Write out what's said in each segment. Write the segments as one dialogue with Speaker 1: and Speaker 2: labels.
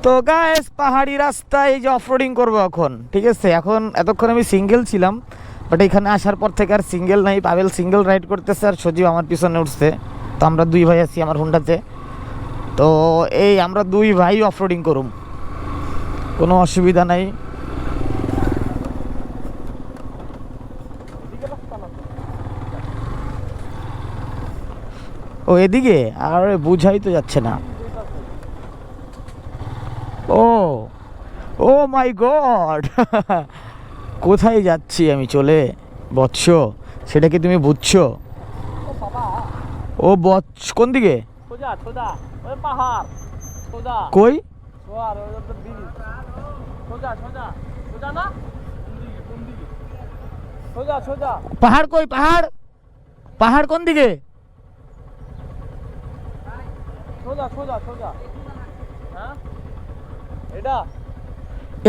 Speaker 1: তো গাইস পাহাড়ি রাস্তায় এই যে অফরোডিং করবো এখন, ঠিক আছে। এখন এতক্ষণ আমি সিঙ্গেল ছিলাম, বাট এখানে আসার পর থেকে আর সিঙ্গেল নাই। পাবেল সিঙ্গেল রাইড করতেছে আর সজীব আমার পিছনে উঠছে। তো আমরা দুই ভাই আছি আমার হুন্ডাতে। তো এই আমরা দুই ভাই অফরোডিং করুম, কোনো অসুবিধা নাই। ও এদিকে আর বুঝাই তো যাচ্ছে না। ও ও মাই গড কোথায় যাচ্ছি আমি চলে বৎস, সেটা কি তুমি বুঝছো? ও বৎস কোন দিকে? কই পাহাড়? কই পাহাড়? পাহাড় কোন দিকে?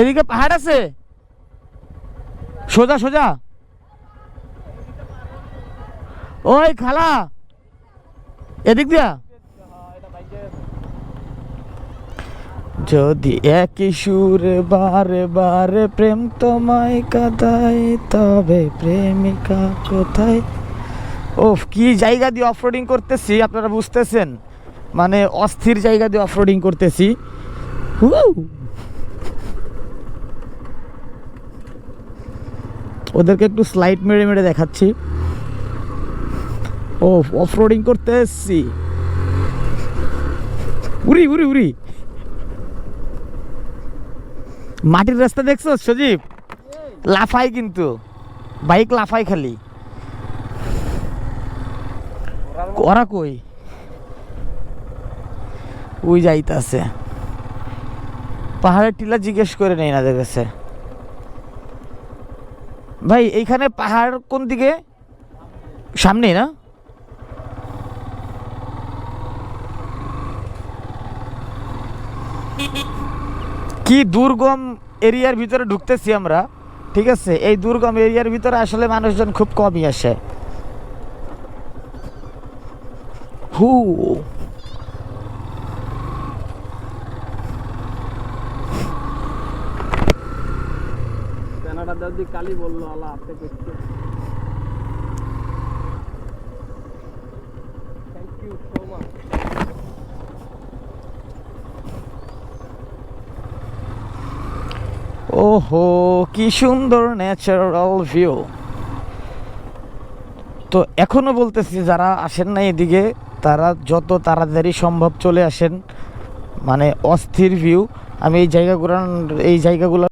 Speaker 1: এদিকে পাহাড় আছে? সোজা সোজা? ওই খালা এদিক দিয়া যদি একই সুরে বারে বারে প্রেম তোমায় কাঁদায়, তবে প্রেমিকা কোথায়? ওফ কি জায়গা দিয়ে অফরোডিং করতেছি আপনারা বুঝতেছেন, মানে অস্থির জায়গা দিয়ে অফরোডিং করতেছি। ওদেরকে একটু স্লাইড মেরে মেরে দেখাচ্ছি। ও অফরোডিং করতে এসছি, উড়ি উড়ি উড়ি। মাটির রাস্তা দেখছো সজীব? লাফাই কিন্তু বাইক লাফাই খালি। ওরা কই? ওই যাইতাছে। পাহাড়ের টিলা জিজ্ঞেস করে নেই না দেখেছে ভাই। এইখানে পাহাড় কোন দিকে? সামনে না? কি দুর্গম এরিয়ার ভিতরে ঢুকতেছি আমরা, ঠিক আছে। এই দুর্গম এরিয়ার ভিতরে আসলে মানুষজন খুব কমই আসে। হু কালি বললো আল্লাহ আপনি করতে। Thank you so much. ওহো কি সুন্দর ন্যাচারাল ভিউ। তো এখনো বলতেছি যারা আসেন না এদিকে, তারা যত তাড়াতাড়ি সম্ভব চলে আসেন, মানে অস্থির ভিউ। আমি এই জায়গাগুলো